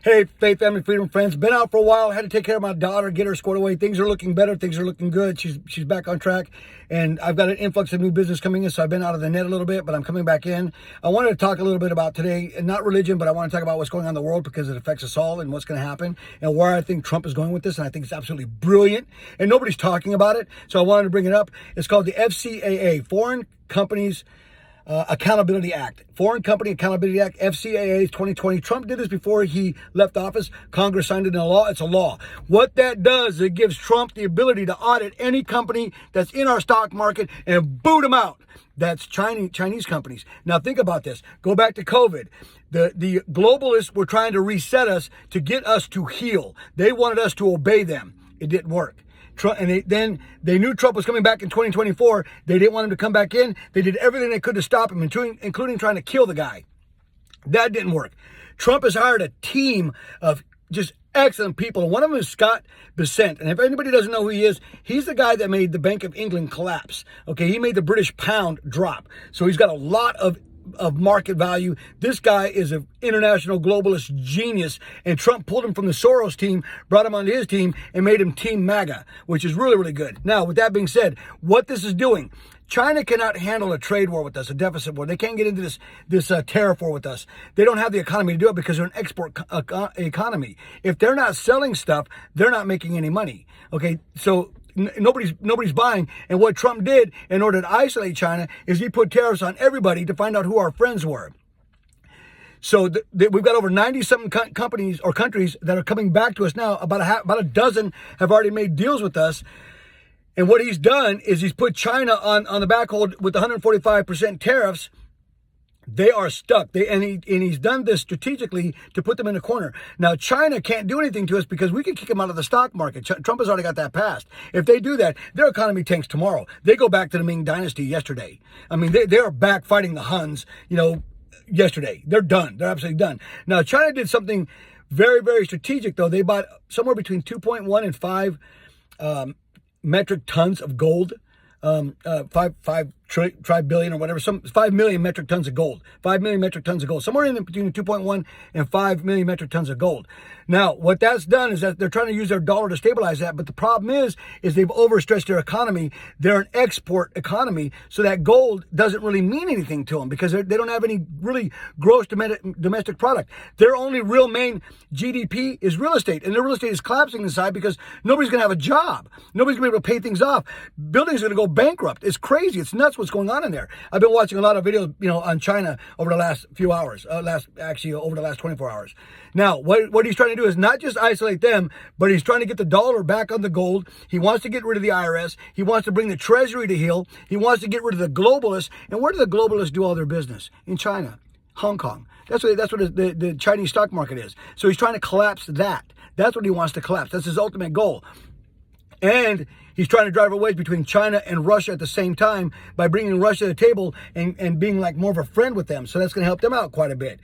Hey, Faith, Family, Freedom, friends. Been out for a while. Had to take care of my daughter, get her squared away. Things are looking better. Things are looking good. She's back on track. And I've got an influx of new business coming in, so I've been out of the net a little bit, but I'm coming back in. I wanted to talk a little bit about today, and not religion, but I want to talk about what's going on in the world because it affects us all and what's going to happen and where I think Trump is going with this. And I think it's absolutely brilliant. And nobody's talking about it, so I wanted to bring it up. It's called the FCAA, Foreign Companies Accountability Act. Foreign Company Accountability Act, FCAA 2020. Trump did this before he left office. Congress signed it into law. It's a law. What that does is it gives Trump the ability to audit any company that's in our stock market and boot them out. That's Chinese companies. Now think about this. Go back to COVID. The globalists were trying to reset us to get us to heal. They wanted us to obey them. It didn't work. And then they knew Trump was coming back in 2024. They didn't want him to come back in. They did everything they could to stop him, including trying to kill the guy. That didn't work. Trump has hired a team of just excellent people. One of them is Scott Bessent. And if anybody doesn't know who he is, he's the guy that made the Bank of England collapse. Okay, he made the British pound drop. So he's got a lot of market value. This guy is an international globalist genius, and Trump pulled him from the Soros team, brought him onto his team, and made him Team MAGA, which is really, really good. Now, with that being said, what this is doing, China cannot handle a trade war with us, a deficit war. They can't get into this tariff war with us. They don't have the economy to do it because they're an export economy. If they're not selling stuff, they're not making any money. Okay, so nobody's buying. And what Trump did in order to isolate China is he put tariffs on everybody to find out who our friends were. So we've got over 90-something companies or countries that are coming back to us now. About a dozen have already made deals with us. And what he's done is he's put China on the back hold with 145% tariffs. They are stuck. He's done this strategically to put them in a corner. Now, China can't do anything to us because we can kick them out of the stock market. Trump has already got that passed. If they do that, their economy tanks tomorrow. They go back to the Ming Dynasty yesterday. I mean, they're back fighting the Huns, yesterday. They're done. They're absolutely done. Now, China did something very, very strategic, though. They bought somewhere between 2.1 and 5 metric tons of gold. 5 billion or whatever, 5 million metric tons of gold, 5 million metric tons of gold, somewhere in between 2.1 and 5 million metric tons of gold. Now, what that's done is that they're trying to use their dollar to stabilize that. But the problem is they've overstretched their economy. They're an export economy. So that gold doesn't really mean anything to them because they don't have any really gross domestic product. Their only real main GDP is real estate. And their real estate is collapsing inside because nobody's going to have a job. Nobody's going to be able to pay things off. Buildings are going to go bankrupt. It's crazy. It's nuts what's going on in there. I've been watching a lot of videos, on China over the last few hours, over the last 24 hours. Now, what he's trying to do is not just isolate them, but he's trying to get the dollar back on the gold. He wants to get rid of the IRS. He wants to bring the Treasury to heel. He wants to get rid of the globalists. And where do the globalists do all their business? In China, Hong Kong. That's what the Chinese stock market is. So he's trying to collapse that. That's what he wants to collapse. That's his ultimate goal. And he's trying to drive a wedge between China and Russia at the same time by bringing Russia to the table and being like more of a friend with them. So that's going to help them out quite a bit.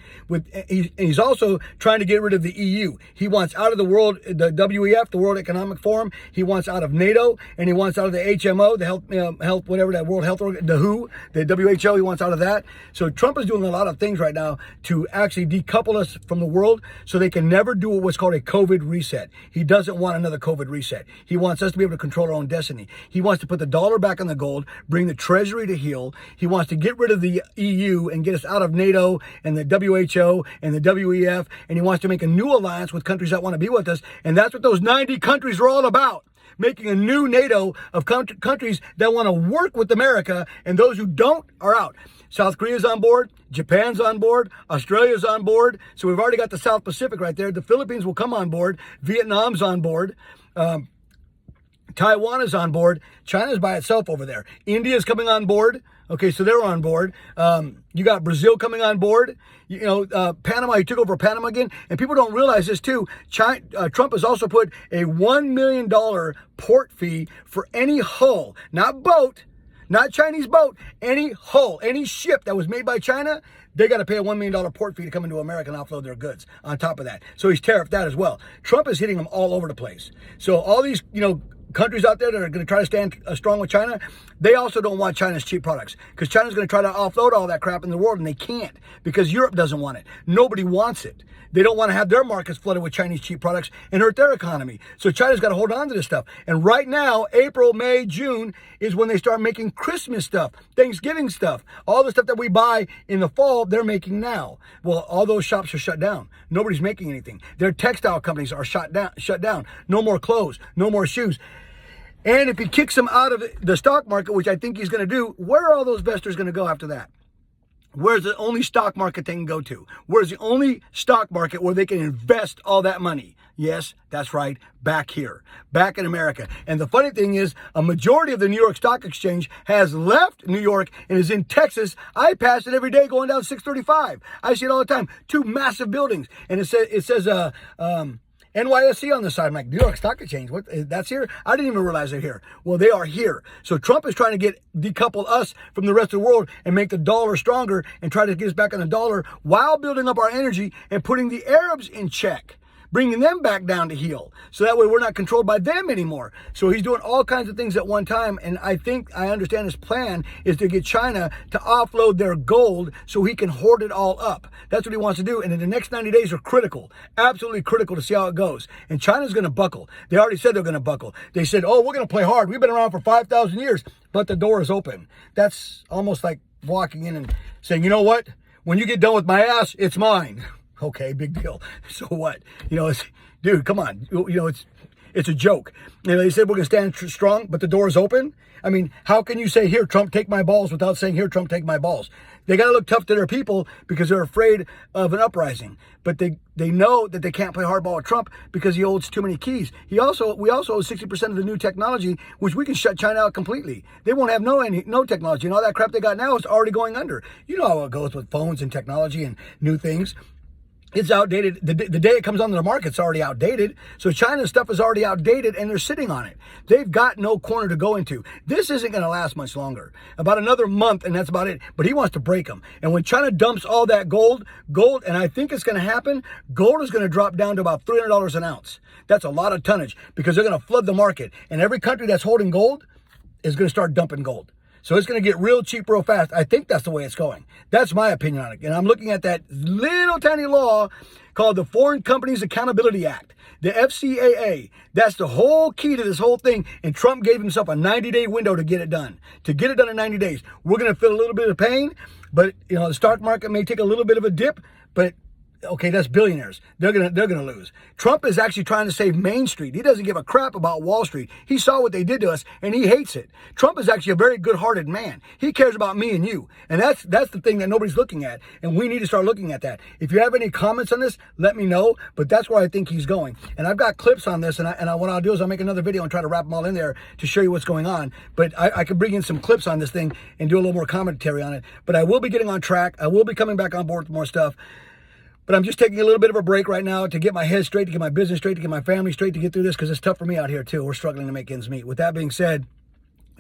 He's also trying to get rid of the EU. He wants out of the WEF, the World Economic Forum. He wants out of NATO, and he wants out of the HMO, the health, whatever that World Health Organization, the WHO, the WHO. He wants out of that. So Trump is doing a lot of things right now to actually decouple us from the world so they can never do what's called a COVID reset. He doesn't want another COVID reset. He wants us to be able to control our own destiny. He wants to put the dollar back on the gold, bring the Treasury to heel. He wants to get rid of the EU and get us out of NATO and the WHO and the WEF. And he wants to make a new alliance with countries that want to be with us. And that's what those 90 countries are all about. Making a new NATO of countries that want to work with America, and those who don't are out. South Korea's on board, Japan's on board, Australia's on board. So we've already got the South Pacific right there. The Philippines will come on board. Vietnam's on board. Taiwan is on board. China's by itself over there. India's coming on board. Okay, so they're on board. You got Brazil coming on board. Panama, he took over Panama again. And people don't realize this too. Trump has also put a $1 million port fee for any hull, not boat, not Chinese boat, any hull, any ship that was made by China. They got to pay a $1 million port fee to come into America and offload their goods on top of that. So he's tariffed that as well. Trump is hitting them all over the place. So all these, countries out there that are going to try to stand strong with China, they also don't want China's cheap products, because China's going to try to offload all that crap in the world, and they can't, because Europe doesn't want it. Nobody wants it. They don't want to have their markets flooded with Chinese cheap products and hurt their economy. So China's got to hold on to this stuff. And right now, April, May, June is when they start making Christmas stuff, Thanksgiving stuff. All the stuff that we buy in the fall, they're making now. Well, all those shops are shut down. Nobody's making anything. Their textile companies are shut down. No more clothes, no more shoes. And if he kicks them out of the stock market, which I think he's going to do, where are all those investors going to go after that? Where's the only stock market they can go to? Where's the only stock market where they can invest all that money? Yes, that's right, back here, back in America. And the funny thing is, a majority of the New York Stock Exchange has left New York and is in Texas. I pass it every day going down 635. I see it all the time. 2 massive buildings. And it says NYSE on the side. I'm like, New York Stock Exchange, what? That's here? I didn't even realize they're here. Well, they are here. So Trump is trying to decouple us from the rest of the world and make the dollar stronger and try to get us back on the dollar while building up our energy and putting the Arabs in check, bringing them back down to heel. So that way we're not controlled by them anymore. So he's doing all kinds of things at one time. And I understand his plan is to get China to offload their gold so he can hoard it all up. That's what he wants to do. And in the next 90 days are critical, absolutely critical to see how it goes. And China's going to buckle. They already said they're going to buckle. They said, oh, we're going to play hard. We've been around for 5,000 years, but the door is open. That's almost like walking in and saying, you know what? When you get done with my ass, it's mine. Okay, big deal. So what? Dude, come on. It's a joke. They said we're going to stand strong, but the door is open. I mean, how can you say, here, Trump, take my balls, without saying, here, Trump, take my balls? They got to look tough to their people because they're afraid of an uprising. But they know that they can't play hardball with Trump because he holds too many keys. We also own 60% of the new technology, which we can shut China out completely. They won't have no technology. And all that crap they got now is already going under. You know how it goes with phones and technology and new things. It's outdated. The day it comes onto the market, it's already outdated. So China's stuff is already outdated, and they're sitting on it. They've got no corner to go into. This isn't going to last much longer. About another month, and that's about it. But he wants to break them. And when China dumps all that gold, and I think it's going to happen, gold is going to drop down to about $300 an ounce. That's a lot of tonnage because they're going to flood the market. And every country that's holding gold is going to start dumping gold. So it's going to get real cheap real fast. I think that's the way it's going. That's my opinion on it. And I'm looking at that little tiny law called the Foreign Companies Accountability Act, the FCAA. That's the whole key to this whole thing. And Trump gave himself a 90-day window to get it done. To get it done in 90 days. We're going to feel a little bit of pain, but the stock market may take a little bit of a dip, but okay, that's billionaires. They're gonna lose. Trump is actually trying to save Main Street. He doesn't give a crap about Wall Street. He saw what they did to us, and he hates it. Trump is actually a very good-hearted man. He cares about me and you, and that's the thing that nobody's looking at, and we need to start looking at that. If you have any comments on this, let me know. But that's where I think he's going, and I've got clips on this, and what I'll do is I'll make another video and try to wrap them all in there to show you what's going on. But I could bring in some clips on this thing and do a little more commentary on it. But I will be getting on track. I will be coming back on board with more stuff. But I'm just taking a little bit of a break right now to get my head straight, to get my business straight, to get my family straight, to get through this, because it's tough for me out here too. We're struggling to make ends meet. With that being said,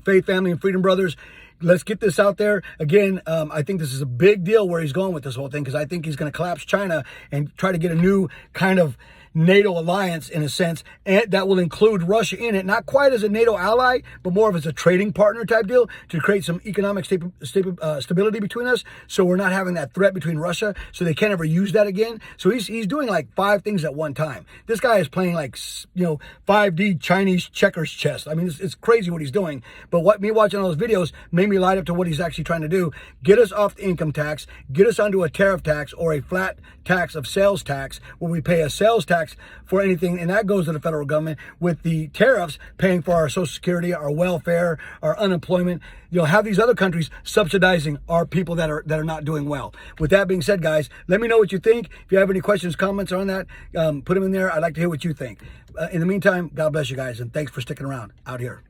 Faith, Family, and Freedom Brothers, let's get this out there. Again, I think this is a big deal where he's going with this whole thing, because I think he's going to collapse China and try to get a new kind of NATO alliance, in a sense, and that will include Russia in it, not quite as a NATO ally, but more of as a trading partner type deal to create some economic stability between us, so we're not having that threat between Russia, so they can't ever use that again. So he's doing like 5 things at one time. This guy is playing like 5D Chinese checkers chess. I mean, it's crazy what he's doing. But me watching all those videos made me light up to what he's actually trying to do: get us off the income tax, get us onto a tariff tax or a flat tax of sales tax, where we pay a sales tax for anything, and that goes to the federal government, with the tariffs paying for our Social Security, our welfare, our unemployment. You'll have these other countries subsidizing our people that are not doing well. With that being said, guys, let me know what you think. If you have any questions, comments on that, put them in there. I'd like to hear what you think. In the meantime, God bless you guys, and thanks for sticking around out here.